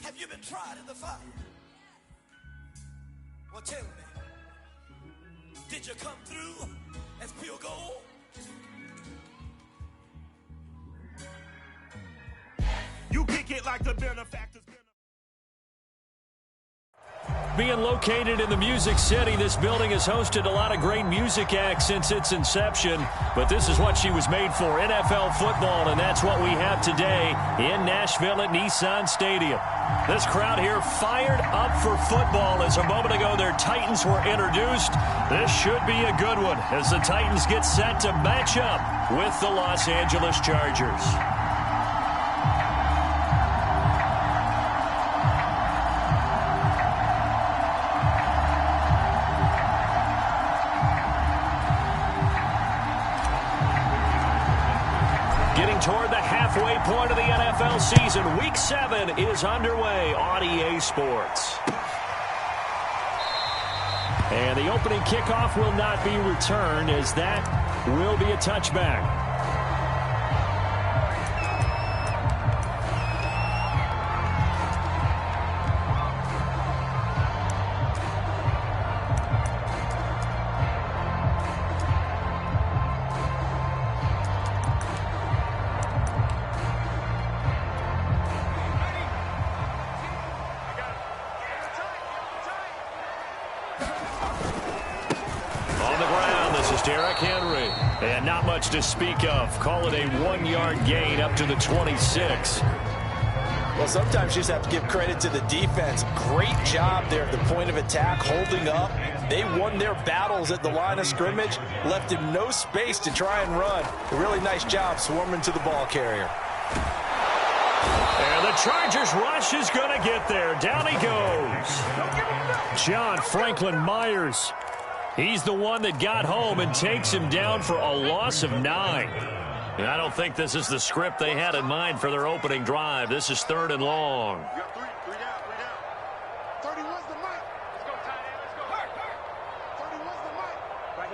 Have you been tried in the fire? Well, tell me, did you come through as pure gold? You kick it like the benefactors. Being located in the Music City, this building has hosted a lot of great music acts since its inception. But this is what she was made for, NFL football, and that's what we have today in Nashville at Nissan Stadium. This crowd here fired up for football as a moment ago their Titans were introduced. This should be a good one as the Titans get set to match up with the Los Angeles Chargers. Toward the halfway point of the NFL season. Week 7 is underway on EA Sports. And the opening kickoff will not be returned as that will be a touchback. And not much to speak of. Call it a 1-yard gain up to the 26. Well, sometimes you just have to give credit to the defense. Great job there at the point of attack, holding up. They won their battles at the line of scrimmage, left him no space to try and run. A really nice job swarming to the ball carrier. And the Chargers rush is going to get there. Down he goes. John Franklin Myers. He's the one that got home and takes him down for a loss of 9. And I don't think this is the script they had in mind for their opening drive. This is 3rd and long. You got three down. 31's the mic. Let's go, tight end. Let's go. 31's the mic. Right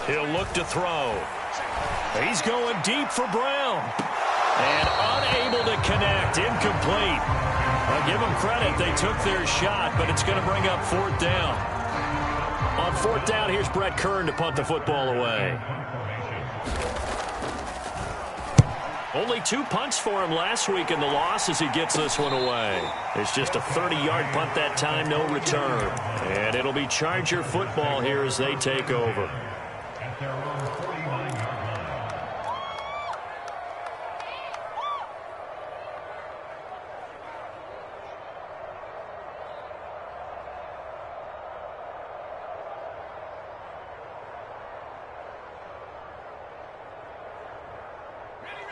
here. He'll look to throw. He's going deep for Brown. And unable to connect. Incomplete. I'll give them credit. They took their shot, but it's going to bring up 4th down. On 4th down, here's Brett Kern to punt the football away. Only 2 punts for him last week in the loss as he gets this one away. It's just a 30-yard punt that time, no return. And it'll be Charger football here as they take over.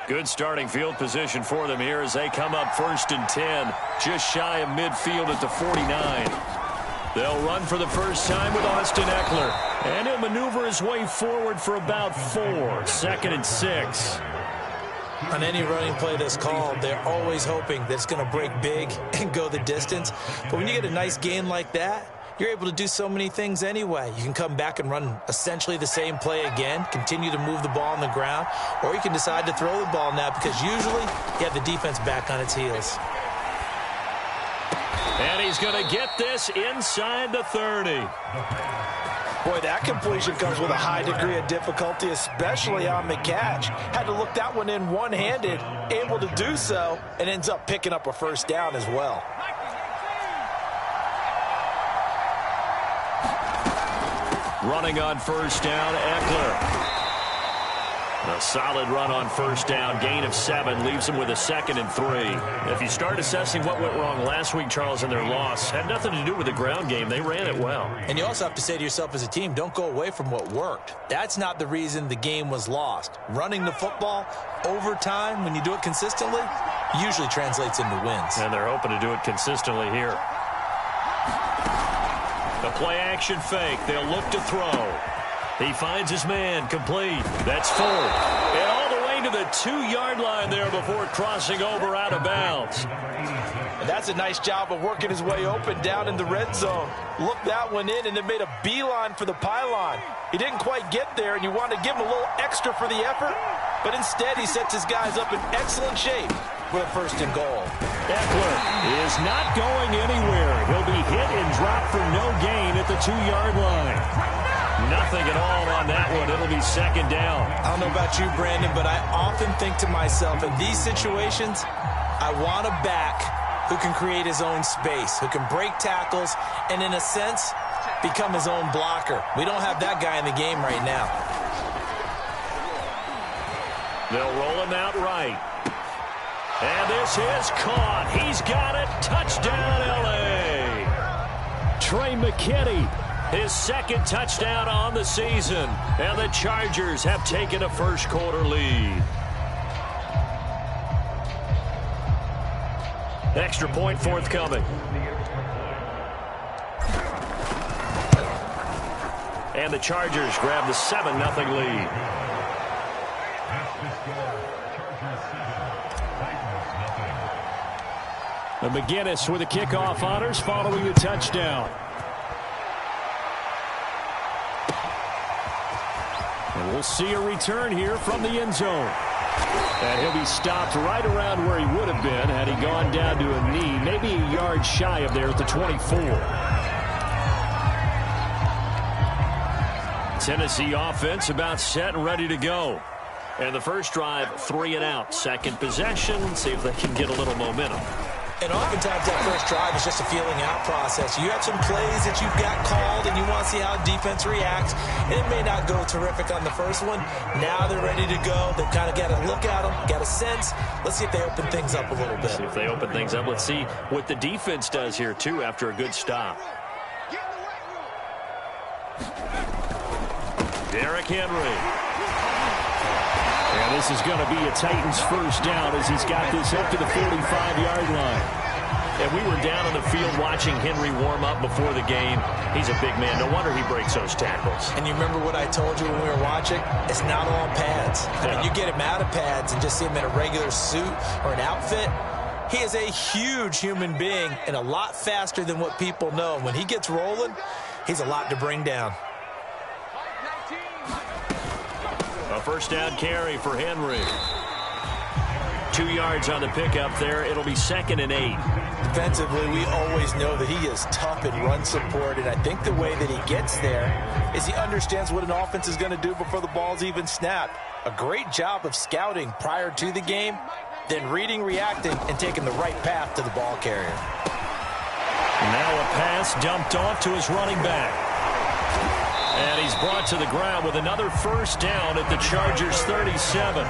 Good starting field position for them here as they come up 1st and 10, just shy of midfield at the 49. They'll run for the first time with Austin Eckler, and he'll maneuver his way forward for about 4, 2nd and 6. On any running play that's called, they're always hoping that it's going to break big and go the distance. But when you get a nice gain like that, you're able to do so many things anyway. You can come back and run essentially the same play again, continue to move the ball on the ground, or you can decide to throw the ball now because usually you have the defense back on its heels. And he's going to get this inside the 30. Boy, that completion comes with a high degree of difficulty, especially on the catch. Had to look that one in one-handed, able to do so, and ends up picking up a first down as well. Running on first down, Eckler. A solid run on first down. Gain of 7 leaves him with a 2nd and 3. If you start assessing what went wrong last week, Charles, in their loss, had nothing to do with the ground game. They ran it well. And you also have to say to yourself as a team, don't go away from what worked. That's not the reason the game was lost. Running the football over time, when you do it consistently, usually translates into wins. And they're hoping to do it consistently here. The play-action fake. They'll look to throw. He finds his man, complete. That's 4. And all the way to the 2-yard line there before crossing over out of bounds. And that's a nice job of working his way open down in the red zone. Looked that one in and then made a beeline for the pylon. He didn't quite get there, and you want to give him a little extra for the effort. but instead he sets his guys up in excellent shape for a 1st and goal. Eckler is not going anywhere. He'll be hit and dropped for no gain at the 2-yard line. Nothing at all on that one. It'll be 2nd down. I don't know about you, Brandon, but I often think to myself, in these situations, I want a back who can create his own space, who can break tackles, and in a sense, become his own blocker. We don't have that guy in the game right now. They'll roll him out right. And this is caught. He's got it. Touchdown, L.A. Trey McKinney, his 2nd touchdown on the season. And the Chargers have taken a 1st quarter lead. Extra point forthcoming. And the Chargers grab the 7-0 lead. And McGinnis with the kickoff honors following the touchdown. And we'll see a return here from the end zone. And he'll be stopped right around where he would have been had he gone down to a knee, maybe a yard shy of there at the 24. Tennessee offense about set and ready to go. And the first drive, 3 and out. 2nd possession, see if they can get a little momentum. And oftentimes that first drive is just a feeling out process. You have some plays that you've got called and you want to see how defense reacts. And it may not go terrific on the first one. Now they're ready to go. They've kind of got to look at them, got a sense. Let's see if they open things up a little bit. See if they open things up. Let's see what the defense does here, too, after a good stop. Derrick Henry. And this is going to be a Titans 1st down as he's got this up to the 45-yard line. And we were down on the field watching Henry warm up before the game. He's a big man. No wonder he breaks those tackles. And you remember what I told you when we were watching? It's not all pads. I mean, you get him out of pads and just see him in a regular suit or an outfit. He is a huge human being and a lot faster than what people know. When he gets rolling, he's a lot to bring down. A 1st down carry for Henry. 2 yards on the pickup there. It'll be 2nd and 8. Defensively, we always know that he is tough in run support, and I think the way that he gets there is he understands what an offense is going to do before the ball's even snapped. A great job of scouting prior to the game, then reading, reacting, and taking the right path to the ball carrier. Now a pass dumped off to his running back. And he's brought to the ground with another 1st down at the Chargers 37.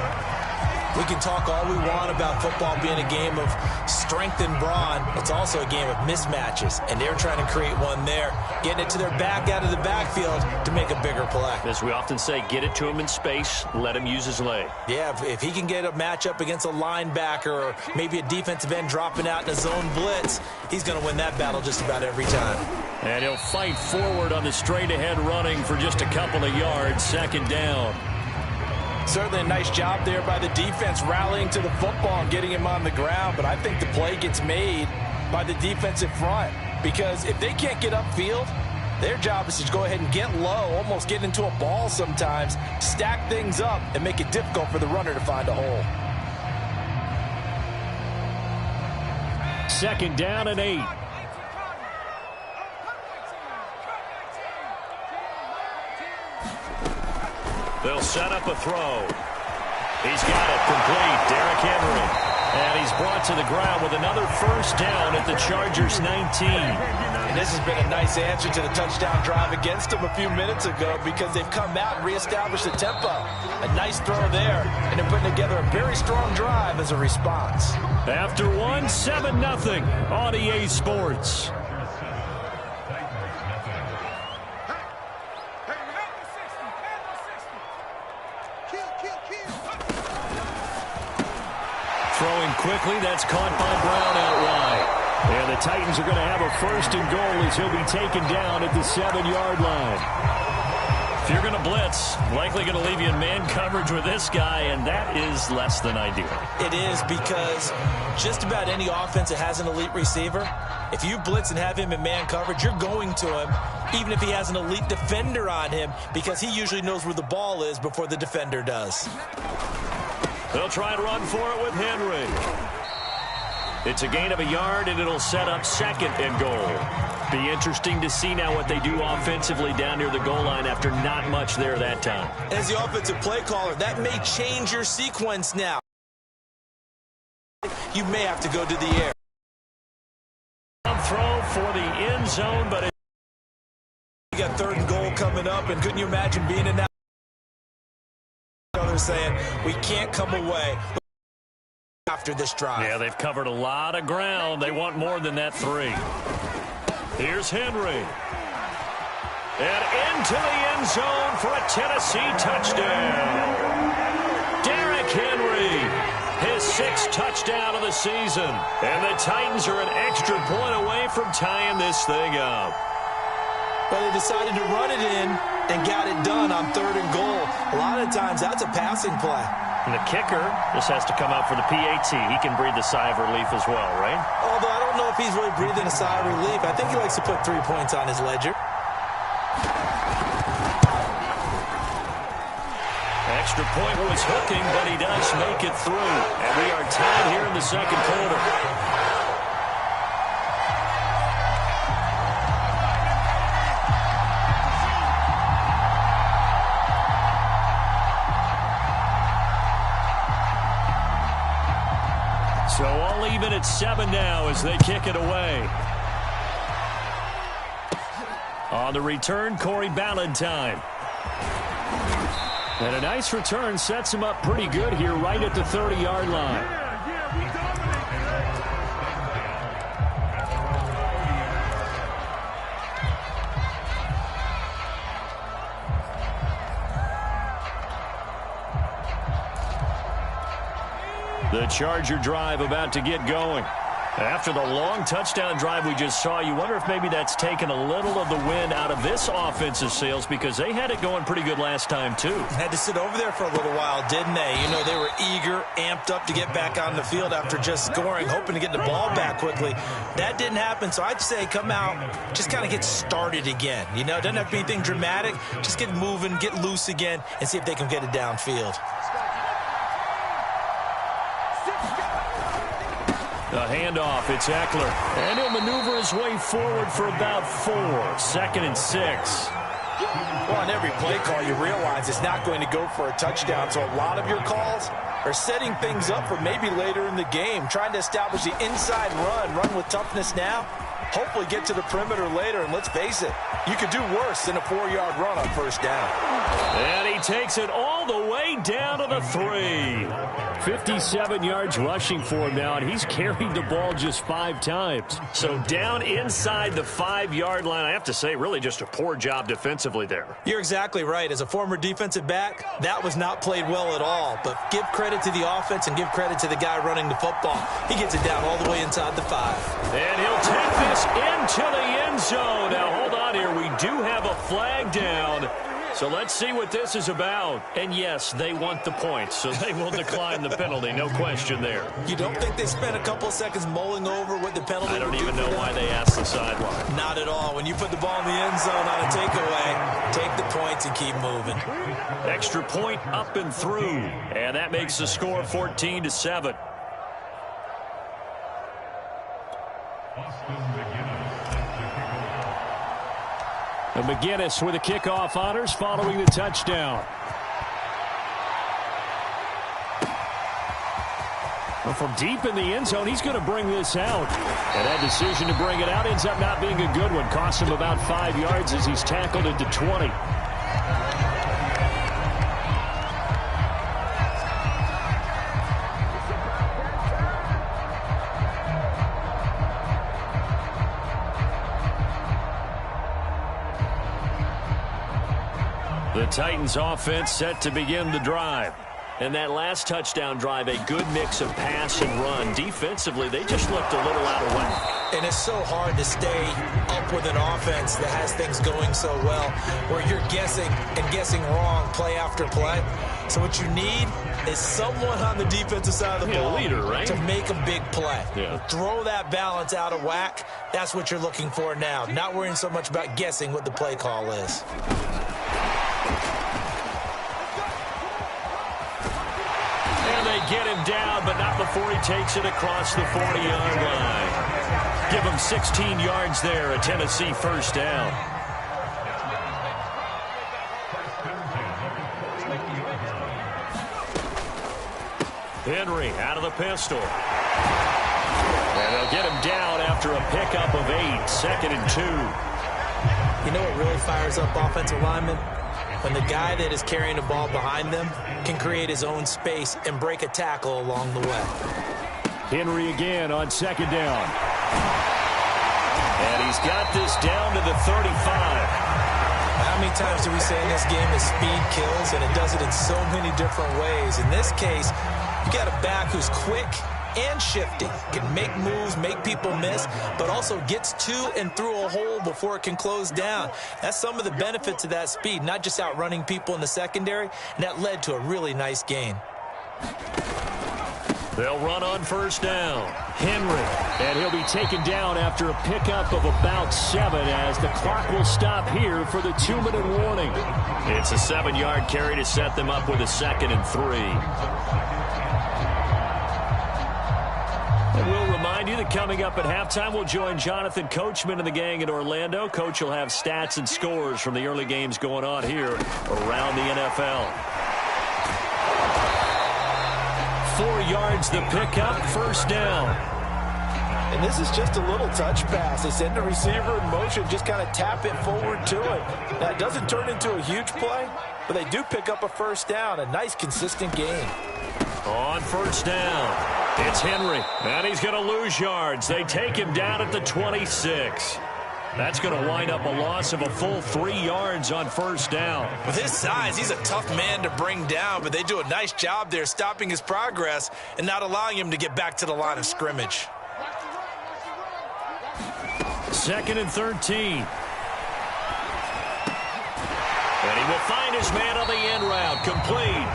We can talk all we want about football being a game of strength and brawn. It's also a game of mismatches, and they're trying to create one there, getting it to their back out of the backfield to make a bigger play. As we often say, get it to him in space, let him use his leg. Yeah, if he can get a matchup against a linebacker or maybe a defensive end dropping out in a zone blitz, he's going to win that battle just about every time. And he'll fight forward on the straight-ahead running for just a couple of yards, 2nd down. Certainly a nice job there by the defense rallying to the football and getting him on the ground, but I think the play gets made by the defensive front because if they can't get upfield, their job is to go ahead and get low, almost get into a ball sometimes, stack things up, and make it difficult for the runner to find a hole. 2nd down and 8. They'll set up a throw. He's got it complete. Derrick Henry. And he's brought to the ground with another 1st down at the Chargers 19. And this has been a nice answer to the touchdown drive against them a few minutes ago because they've come out and reestablished the tempo. A nice throw there, and they're putting together a very strong drive as a response. After one, 7-0 on EA Sports. Throwing quickly, that's caught by Brown out wide. And the Titans are going to have a 1st and goal as he'll be taken down at the 7-yard line. If you're going to blitz, likely going to leave you in man coverage with this guy, and that is less than ideal. It is because just about any offense that has an elite receiver, if you blitz and have him in man coverage, you're going to him, even if he has an elite defender on him, because he usually knows where the ball is before the defender does. They'll try and run for it with Henry. It's a gain of a yard, and it'll set up 2nd and goal. Be interesting to see now what they do offensively down near the goal line after not much there that time. As the offensive play caller, that may change your sequence now. You may have to go to the air. Throw for the end zone, but You got 3rd and goal coming up, and couldn't you imagine being in that? They're saying, we can't come away after this drive. yeah, they've covered a lot of ground. They want more than that 3. Here's Henry. And into the end zone for a Tennessee touchdown. Derrick Henry, his 6th touchdown of the season. And the Titans are an extra point away from tying this thing up. But they decided to run it in and got it done on 3rd and goal. A lot of times that's a passing play. And the kicker just has to come out for the PAT. He can breathe a sigh of relief as well, right? Although I don't know if he's really breathing a sigh of relief. I think he likes to put 3 points on his ledger. Extra point was hooking, but he does make it through. And we are tied here in the 2nd quarter. So all even at 7 now as they kick it away. On the return, Corey Ballantyne. And a nice return sets him up pretty good here right at the 30-yard line. The Charger drive about to get going. After the long touchdown drive we just saw, you wonder if maybe that's taken a little of the wind out of this offensive sails because they had it going pretty good last time, too. Had to sit over there for a little while, didn't they? You know, they were eager, amped up to get back on the field after just scoring, hoping to get the ball back quickly. That didn't happen, so I'd say come out, just kind of get started again. You know, it doesn't have to be anything dramatic. Just get moving, get loose again, and see if they can get it downfield. The handoff, it's Eckler. And he'll maneuver his way forward for about 4. 2nd and 6. Well, on every play call, you realize it's not going to go for a touchdown, so a lot of your calls are setting things up for maybe later in the game, trying to establish the inside run with toughness now, hopefully get to the perimeter later, and let's face it, you could do worse than a 4-yard run on 1st down. And he takes it all the way down to the 3. 57 yards rushing for him now, and he's carried the ball just 5 times. So down inside the 5-yard line, I have to say, really just a poor job defensively there. You're exactly right. As a former defensive back, that was not played well at all. But give credit to the offense and give credit to the guy running the football. He gets it down all the way inside the 5. And he'll take this into the end zone. Now, hold on here. We do have a flag down. So let's see what this is about. And yes, they want the points, so they will decline the penalty. No question there. You don't think they spent a couple of seconds mulling over what the penalty I don't would do even know for them? why they asked the sideline. Not at all. When you put the ball in the end zone on a takeaway, take the points and keep moving. Extra point up and through. And that makes the score 14-7. And McGinnis with the kickoff honors following the touchdown. Well, from deep in the end zone, he's going to bring this out. And that decision to bring it out ends up not being a good one. Cost him about 5 yards as he's tackled into 20. The Titans offense set to begin the drive. And that last touchdown drive, a good mix of pass and run. Defensively, they just looked a little out of whack. And it's so hard to stay up with an offense that has things going so well, where you're guessing and guessing wrong play after play. So what you need is someone on the defensive side of the ball leader, right? to make a big play. Yeah. Throw that balance out of whack. That's what you're looking for now. Not worrying so much about guessing what the play call is. get him down, but not before he takes it across the 40-yard line. Give him 16 yards there, a Tennessee first down. Henry out of the pistol. And they'll get him down after a pickup of 8, 2nd and 2. You know what really fires up offensive linemen? When the guy that is carrying the ball behind them can create his own space and break a tackle along the way. Henry again on 2nd down. And he's got this down to the 35. How many times do we say in this game that speed kills, and it does it in so many different ways? In this case, you got a back who's quick and shifty, can make moves, make people miss, but also gets to and through a hole before it can close down. That's some of the benefits of that speed, not just outrunning people in the secondary, and that led to a really nice gain. They'll run on first down. Henry, and he'll be taken down after a pickup of about 7 as the clock will stop here for the 2-minute warning. It's a 7-yard carry to set them up with a 2nd and 3. And we'll remind you that coming up at halftime, we'll join Jonathan Coachman and the gang in Orlando. Coach will have stats and scores from the early games going on here around the NFL. 4 yards the pickup, first down. And this is just a little touch pass. They send the receiver in motion, just kind of tap it forward to it. Now, it doesn't turn into a huge play, but they do pick up a first down, a nice, consistent gain. On first down, it's Henry, and he's going to lose yards. They take him down at the 26. That's going to wind up a loss of a full 3 yards on first down. With his size, he's a tough man to bring down, but they do a nice job there stopping his progress and not allowing him to get back to the line of scrimmage. 2nd and 13. And he will find his man on the end route, complete.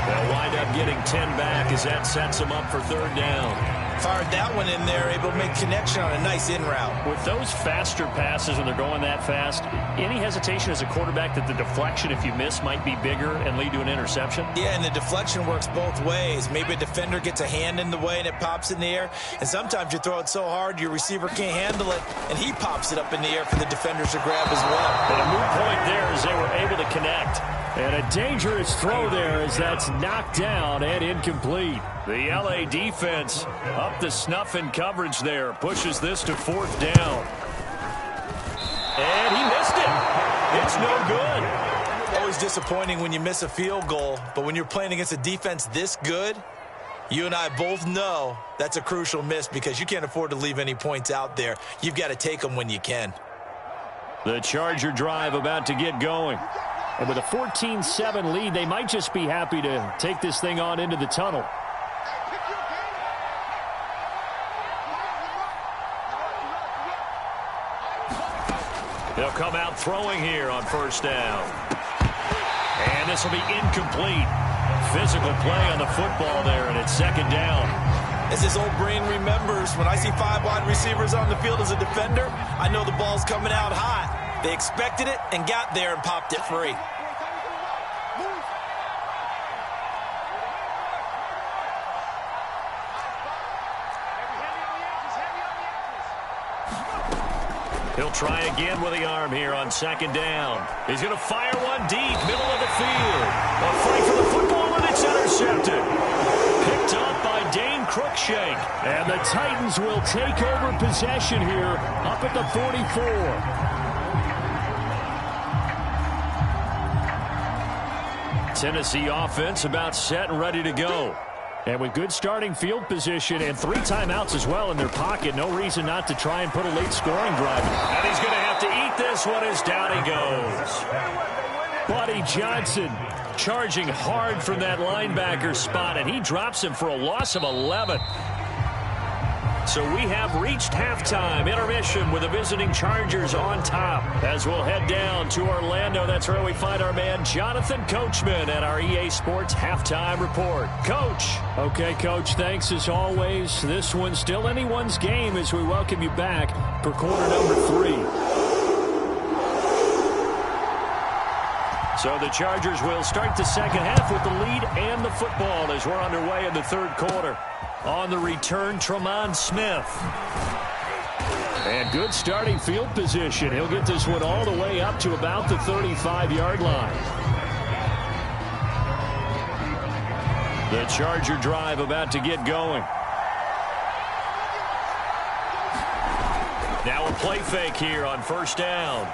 They'll wind up getting 10 back as that sets him up for 3rd down. Fired that one in there, able to make connection on a nice in route. With those faster passes when they're going that fast, any hesitation as a quarterback that the deflection, if you miss, might be bigger and lead to an interception? Yeah, and the deflection works both ways. Maybe a defender gets a hand in the way and it pops in the air, and sometimes you throw it so hard your receiver can't handle it, and he pops it up in the air for the defenders to grab as well. And a moot point there as they were able to connect. And a dangerous throw there as that's knocked down and incomplete. The LA defense up the snuff in coverage there. Pushes this to 4th down. And he missed it. It's no good. Always disappointing when you miss a field goal, but when you're playing against a defense this good, you and I both know that's a crucial miss because you can't afford to leave any points out there. You've got to take them when you can. The Charger drive about to get going. And with a 14-7 lead, they might just be happy to take this thing on into the tunnel. They'll come out throwing here on first down. And this will be incomplete. Physical play on the football there, and it's 2nd down. As his old brain remembers, when I see 5 wide receivers on the field as a defender, I know the ball's coming out hot. They expected it and got there and popped it free. He'll try again with the arm here on 2nd down. He's going to fire one deep, middle of the field. A fight for the football, and it's intercepted. Picked up by Dane Cruikshank. And the Titans will take over possession here up at the 44. Tennessee offense about set and ready to go. And with good starting field position and 3 timeouts as well in their pocket, no reason not to try and put a late scoring drive. And he's going to have to eat this one as down he goes. Buddy Johnson charging hard from that linebacker spot, and he drops him for a loss of 11. So we have reached halftime. Intermission with the visiting Chargers on top. As we'll head down to Orlando, that's where we find our man Jonathan Coachman at our EA Sports Halftime Report. Coach. Okay, Coach, thanks as always. This one's still anyone's game as we welcome you back for quarter number 3. So the Chargers will start the second half with the lead and the football as we're underway in the third quarter. On the return, Tremont Smith. And good starting field position. He'll get this one all the way up to about the 35-yard line. The Charger drive about to get going. Now a play fake here on first down.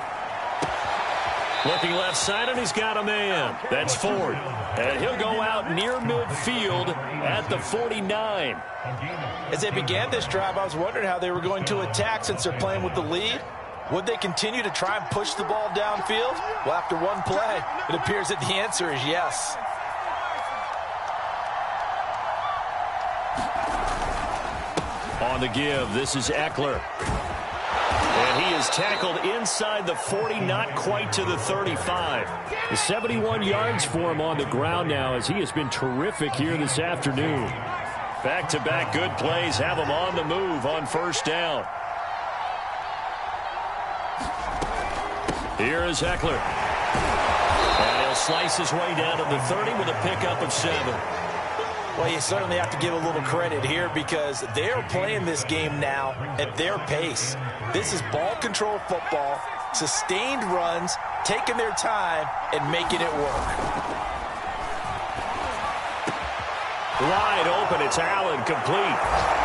Looking left side, and he's got a man. That's Ford. And he'll go out near midfield at the 49. As they began this drive, I was wondering how they were going to attack since they're playing with the lead. Would they continue to try and push the ball downfield? Well, after one play, it appears that the answer is yes. On the give, this is Eckler. And he is tackled inside the 40, not quite to the 35. 71 yards for him on the ground now as he has been terrific here this afternoon. Back-to-back good plays have him on the move on first down. Here is Eckler. And he'll slice his way down to the 30 with a pickup of 7. Well, you certainly have to give a little credit here because they're playing this game now at their pace. This is ball control football, sustained runs, taking their time, and making it work. Wide open, it's Allen, complete.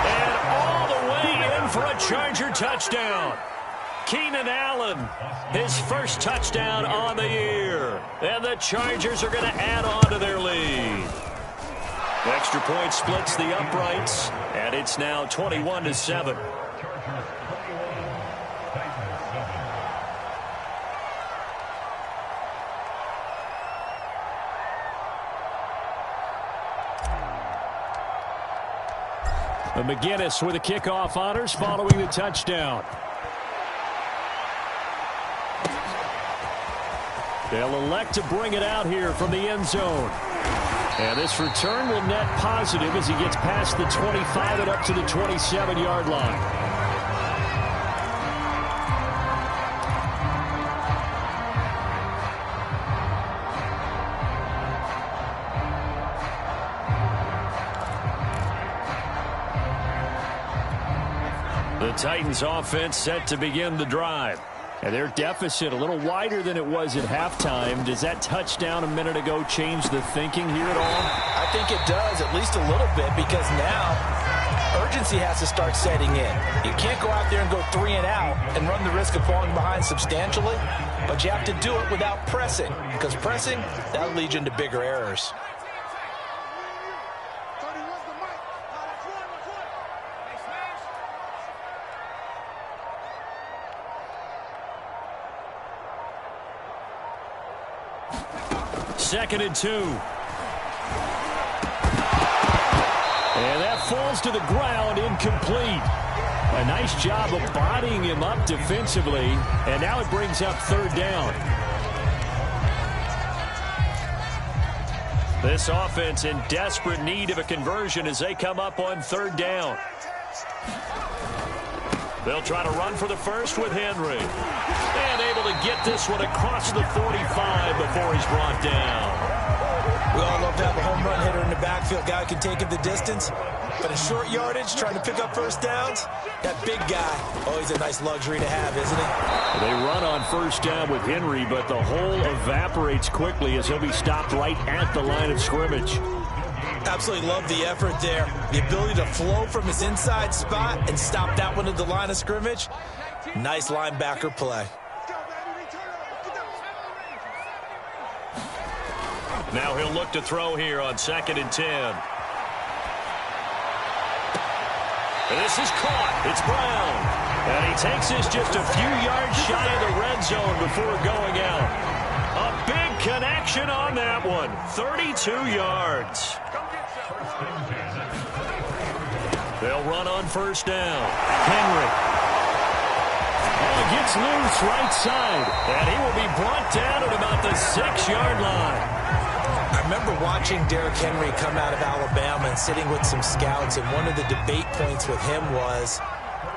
And all the way in for a Charger touchdown. Keenan Allen, his first touchdown on the year. And the Chargers are going to add on to their lead. Extra point splits the uprights, and it's now 21-7. McGinnis with the kickoff honors following the touchdown. They'll elect to bring it out here from the end zone. And this return will net positive as he gets past the 25 and up to the 27-yard line. The Titans offense set to begin the drive. And their deficit a little wider than it was at halftime. Does that touchdown a minute ago change the thinking here at all? I think it does, at least a little bit, because now urgency has to start setting in. You can't go out there and go 3 and out and run the risk of falling behind substantially, but you have to do it without pressing, because pressing, that leads into bigger errors. Second and 2. And that falls to the ground, incomplete. A nice job of bodying him up defensively, and now it brings up third down. This offense in desperate need of a conversion as they come up on third down. They'll try to run for the first with Henry. And able to get this one across the 45 before he's brought down. We all love to have a home run hitter in the backfield. Guy can take it the distance. But in short yardage, trying to pick up first downs, that big guy, always a nice luxury to have, isn't it? They run on first down with Henry, but the hole evaporates quickly as he'll be stopped right at the line of scrimmage. Absolutely love the effort there. The ability to flow from his inside spot and stop that one at the line of scrimmage. Nice linebacker play. Now he'll look to throw here on 2nd and 10. And this is caught. It's Brown. And he takes this just a few yards shy of the red zone before going out. A big connection on that one. 32 yards. They'll run on first down. Henry. Oh, gets loose right side. And he will be brought down at about the 6-yard line. I remember watching Derrick Henry come out of Alabama and sitting with some scouts, and one of the debate points with him was,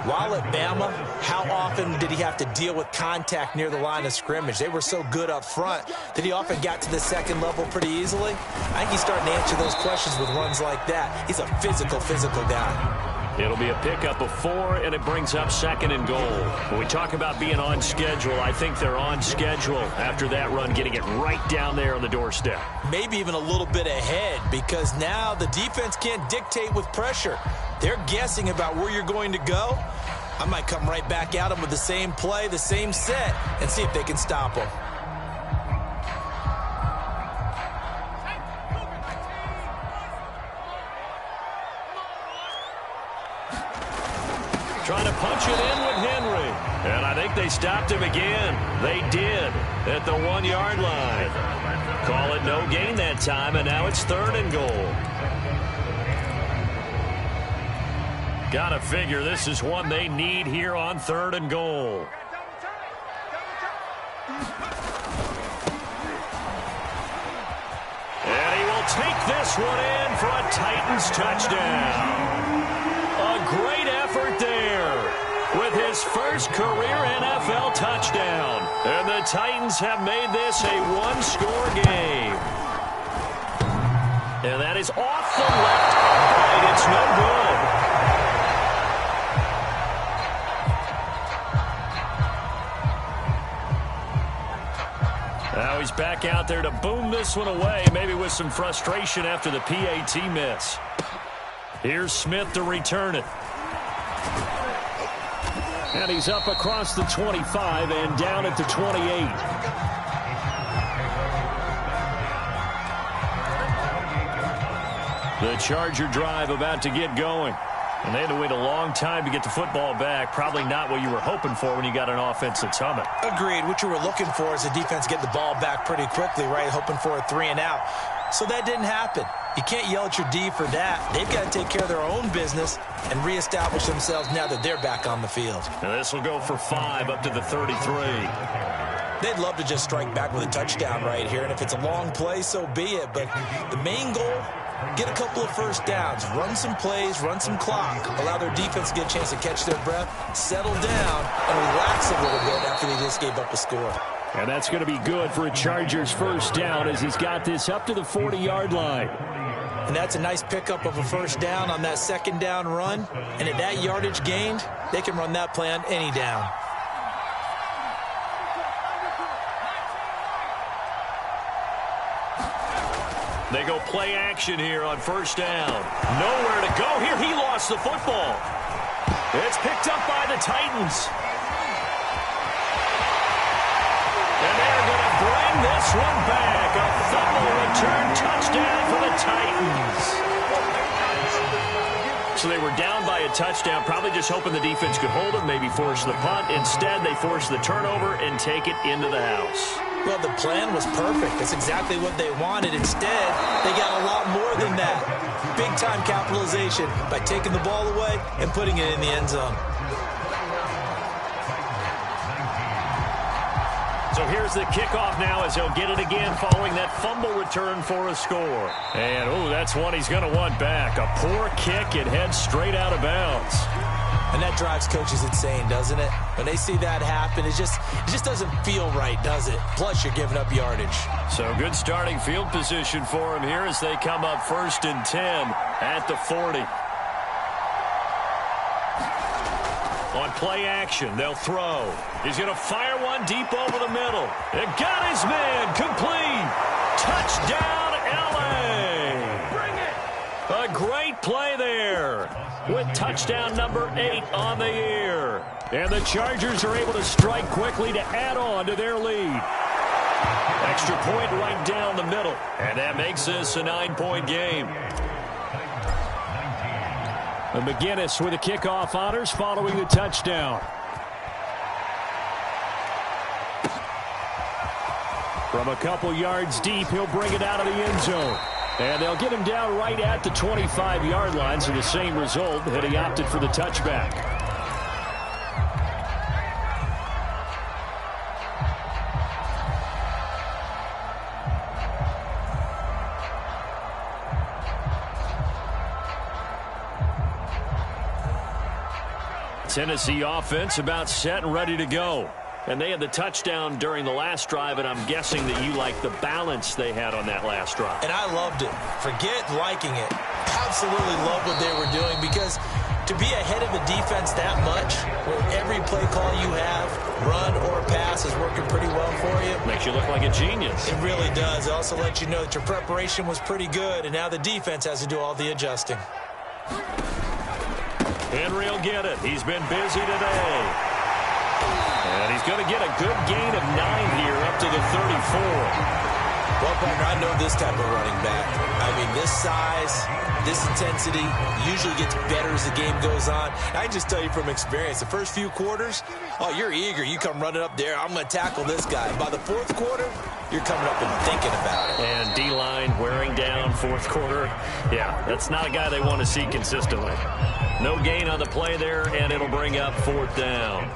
While at Bama, how often did he have to deal with contact near the line of scrimmage? They were so good up front that he often got to the second level pretty easily. I think he's starting to answer those questions with runs like that. He's a physical guy. It'll be a pickup of 4, and it brings up 2nd and goal. When we talk about being on schedule, I think they're on schedule after that run, getting it right down there on the doorstep. Maybe even a little bit ahead, because now the defense can't dictate with pressure. They're guessing about where you're going to go. I might come right back at them with the same play, the same set, and see if they can stop them. Trying to punch it in with Henry. And I think they stopped him again. They did at the 1-yard line. Call it no gain that time, and now it's 3rd and goal. Gotta figure this is one they need here on 3rd and goal. And he will take this one in for a Titans touchdown. A great effort there with his first career NFL touchdown. And the Titans have made this a 1-score game. And that is off the left side. It's no good. Now he's back out there to boom this one away, maybe with some frustration after the PAT miss. Here's Smith to return it. And he's up across the 25 and down at the 28. The Charger drive about to get going. And they had to wait a long time to get the football back. Probably not what you were hoping for when you got an offense that's humming. Agreed. What you were looking for is the defense get the ball back pretty quickly, right? Hoping for a 3-and-out. So that didn't happen. You can't yell at your D for that. They've got to take care of their own business and reestablish themselves now that they're back on the field. And this will go for 5 up to the 33. They'd love to just strike back with a touchdown right here, and if it's a long play, so be it. But the main goal, get a couple of first downs, run some plays, run some clock, allow their defense to get a chance to catch their breath, settle down, and relax a little bit after they just gave up a score. And that's going to be good for a Chargers first down as he's got this up to the 40-yard line. And that's a nice pickup of a first down on that 2nd down run. And at that yardage gained, they can run that play on any down. They go play action here on first down. Nowhere to go here. He lost the football. It's picked up by the Titans. And they're going to bring this one back. A fumble return touchdown for the Titans. So they were down by a touchdown, probably just hoping the defense could hold them, maybe force the punt. Instead, they force the turnover and take it into the house. Well, the plan was perfect. That's exactly what they wanted. Instead, they got a lot more than that. Big-time capitalization by taking the ball away and putting it in the end zone. So here's the kickoff now as he'll get it again following that fumble return for a score. And, oh, that's one he's going to want back. A poor kick. It heads straight out of bounds. And that drives coaches insane, doesn't it? When they see that happen, it just doesn't feel right, does it? Plus, you're giving up yardage. So good starting field position for him here as they come up 1st and 10 at the 40. On play action, they'll throw. He's going to fire one deep over the middle. It got his man complete. Touchdown, L.A. Bring it. A great play there with touchdown number 8 on the year. And the Chargers are able to strike quickly to add on to their lead. Extra point right down the middle. And that makes this a 9-point game. And McGinnis with the kickoff honors following the touchdown. From a couple yards deep, he'll bring it out of the end zone. And they'll get him down right at the 25-yard line, so the same result, and he opted for the touchback. Tennessee offense about set and ready to go. And they had the touchdown during the last drive, and I'm guessing that you like the balance they had on that last drive. And I loved it. Forget liking it. Absolutely love what they were doing, because to be ahead of a defense that much, where every play call you have, run or pass, is working pretty well for you. Makes you look like a genius. It really does. It also lets you know that your preparation was pretty good, and now the defense has to do all the adjusting. Henry will get it. He's been busy today. And he's going to get a good gain of 9 here up to the 34. Well, partner, I know this type of running back. I mean, this size, this intensity usually gets better as the game goes on. I can just tell you from experience, the first few quarters, oh, you're eager. You come running up there, I'm going to tackle this guy. By the fourth quarter, you're coming up and thinking about it. And D-line wearing down fourth quarter. Yeah, that's not a guy they want to see consistently. No gain on the play there, and it'll bring up 4th down.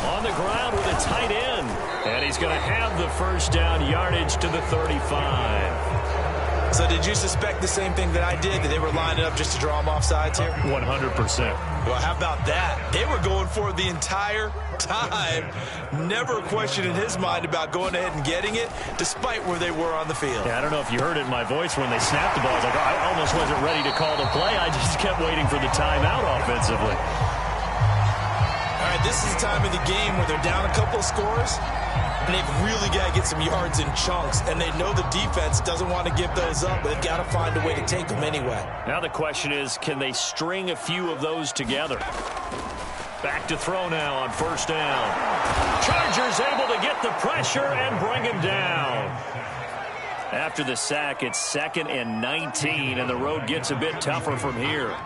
On the ground with a tight end. And he's going to have the first down yardage to the 35. So did you suspect the same thing that I did, that they were lining up just to draw them off sides here? 100%. Well, how about that? They were going for it the entire time. Never a question in his mind about going ahead and getting it, despite where they were on the field. Yeah, I don't know if you heard it in my voice when they snapped the ball. I was like, I almost wasn't ready to call the play. I just kept waiting for the timeout offensively. All right, this is the time of the game where they're down a couple of scores, and they've really got to get some yards in chunks, and they know the defense doesn't want to give those up, but they've got to find a way to take them anyway. Now the question is, can they string a few of those together? Back to throw now on 1st down. Chargers able to get the pressure and bring him down. After the sack, it's 2nd and 19, and the road gets a bit tougher from here.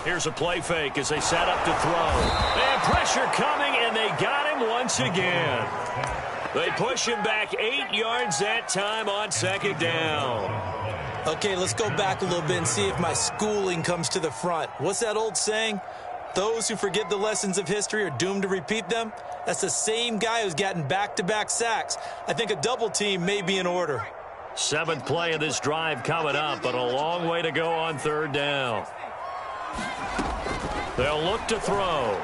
Here's a play fake as they set up to throw. And pressure coming, and they got him once again. They push him back 8 yards that time on 2nd down. Okay, let's go back a little bit and see if my schooling comes to the front. What's that old saying? Those who forget the lessons of history are doomed to repeat them. That's the same guy who's gotten back-to-back sacks. I think a double team may be in order. 7th play of this drive coming up, but a long way to go on 3rd down. They'll look to throw.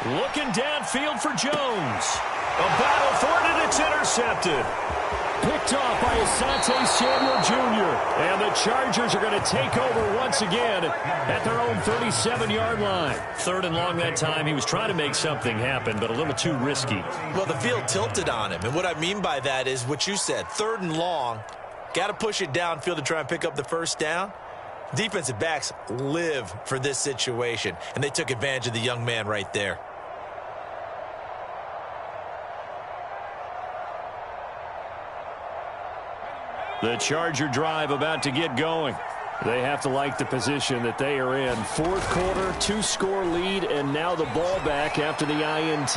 Looking downfield for Jones. A battle for it, and it's intercepted. Picked off by Asante Samuel Jr. And the Chargers are going to take over once again at their own 37-yard line. 3rd and long that time. He was trying to make something happen, but a little too risky. Well, the field tilted on him, and what I mean by that is what you said. 3rd and long. Got to push it downfield to try and pick up the 1st down. Defensive backs live for this situation, and they took advantage of the young man right there. The Charger drive about to get going. They have to like the position that they are in. 4th quarter, 2-score lead, and now the ball back after the INT.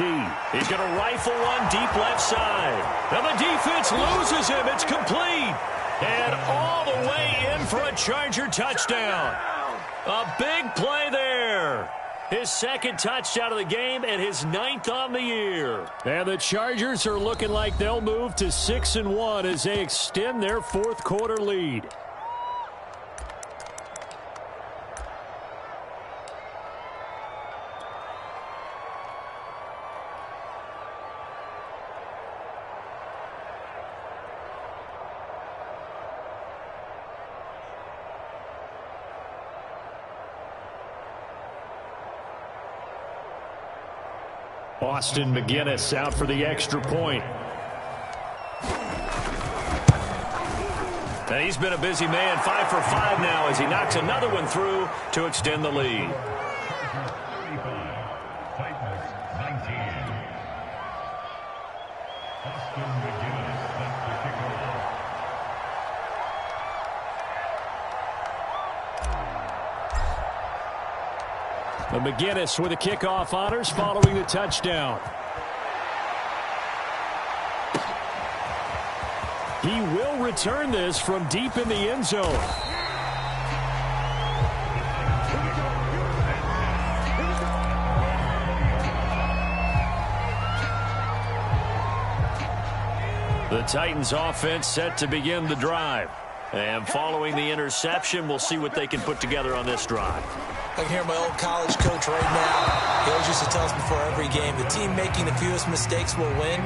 He's going to rifle one deep left side. And the defense loses him. It's complete. And all the way in for a Charger touchdown. A big play there. His 2nd touchdown of the game and his 9th on the year. And the Chargers are looking like they'll move to 6-1 as they extend their 4th quarter lead. Austin McGinnis out for the extra point. And he's been a busy man, 5 for 5 now as he knocks another one through to extend the lead. McGinnis with the kickoff honors following the touchdown. He will return this from deep in the end zone. The Titans offense set to begin the drive. And following the interception, we'll see what they can put together on this drive. I can hear my old college coach right now. He always used to tell us before every game, the team making the fewest mistakes will win.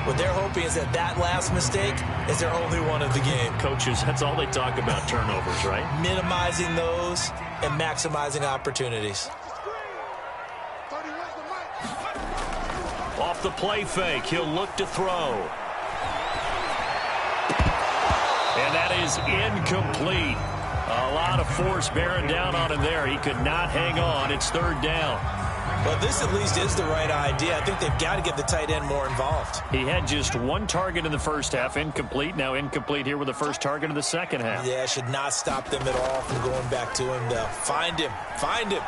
What they're hoping is that that last mistake is their only one of the game. Coaches, that's all they talk about, turnovers, right? Minimizing those and maximizing opportunities. Off the play fake, he'll look to throw. And that is incomplete. A lot of force bearing down on him there. He could not hang on. It's third down. Well, this at least is the right idea. I think they've got to get the tight end more involved. He had just one target in the first half, incomplete. Now incomplete here with the first target of the second half. Yeah, should not stop them at all from going back to him, though. Find him. Find him.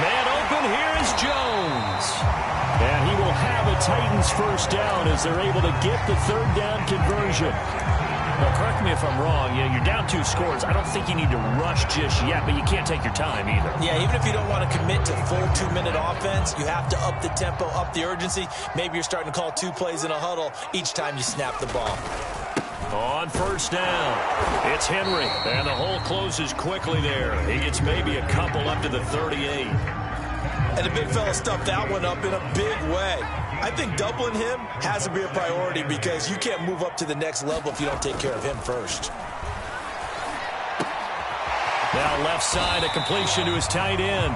Man open, here is Jones. And he will have a Titans first down as they're able to get the third down conversion. Now, correct me if I'm wrong. You're down 2 scores. I don't think you need to rush just yet, but you can't take your time either. Yeah, even if you don't want to commit to full 2-minute offense, you have to up the tempo, up the urgency. Maybe you're starting to call 2 plays in a huddle each time you snap the ball. On first down, it's Henry, and the hole closes quickly there. He gets maybe a couple up to the 38. And the big fella stuffed that one up in a big way. I think doubling him has to be a priority because you can't move up to the next level if you don't take care of him first. Now left side, a completion to his tight end.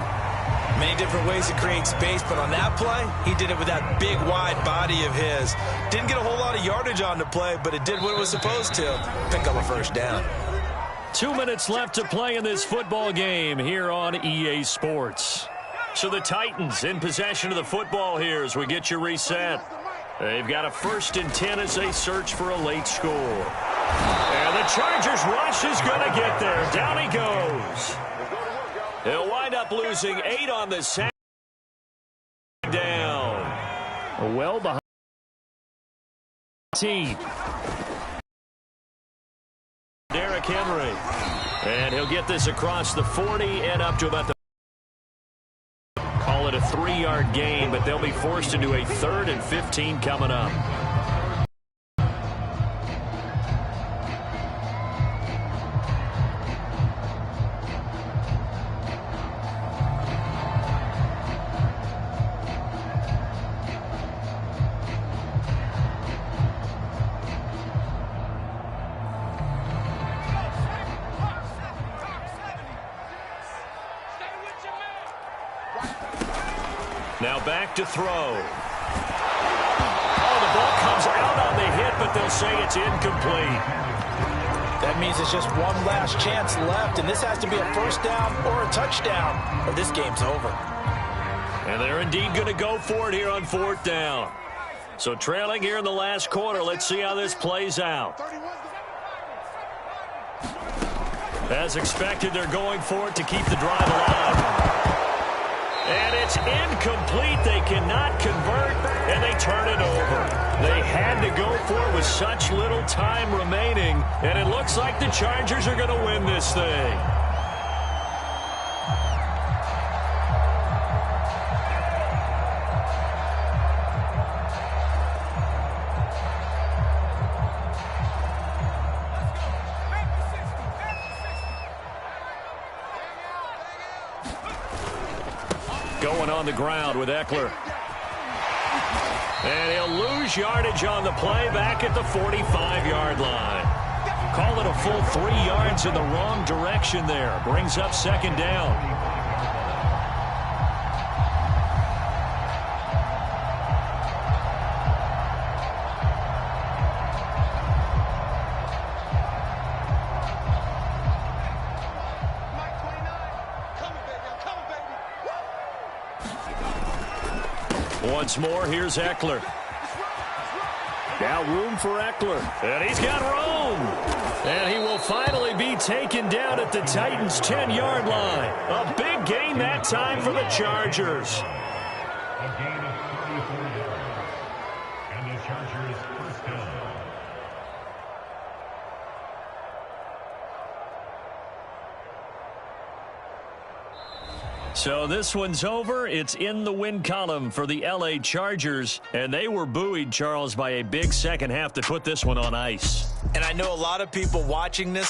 Many different ways to create space, but on that play, he did it with that big, wide body of his. Didn't get a whole lot of yardage on the play, but it did what it was supposed to. Pick up a first down. 2 minutes left to play in this football game here on EA Sports. So the Titans in possession of the football here as we get you reset. They've got a 1st and 10 as they search for a late score. And the Chargers rush is going to get there. Down he goes. He'll wind up losing 8 on the second down. Well behind the team. Derrick Henry. And he'll get this across the 40 and up to about the call it a 3-yard gain, but they'll be forced into a 3rd and 15 coming up. Now back to throw. Oh, the ball comes out on the hit, but they'll say it's incomplete. That means it's just one last chance left, and this has to be a first down or a touchdown, or this game's over. And they're indeed going to go for it here on 4th down. So trailing here in the last quarter, let's see how this plays out. As expected, they're going for it to keep the drive alive. And it's incomplete. They cannot convert, and they turn it over. They had to go for it with such little time remaining, and it looks like the Chargers are going to win this thing. Going on the ground with Eckler. And he'll lose yardage on the play back at the 45-yard line. Call it a full 3 yards in the wrong direction there. Brings up 2nd down. Once more, here's Eckler. Now room for Eckler. And he's got room. And he will finally be taken down at the Titans' 10-yard line. A big gain that time for the Chargers. A gain of 34 yards. And the Chargers first down. So this one's over. It's in the win column for the L.A. Chargers, and they were buoyed, Charles, by a big second half to put this one on ice. And I know a lot of people watching this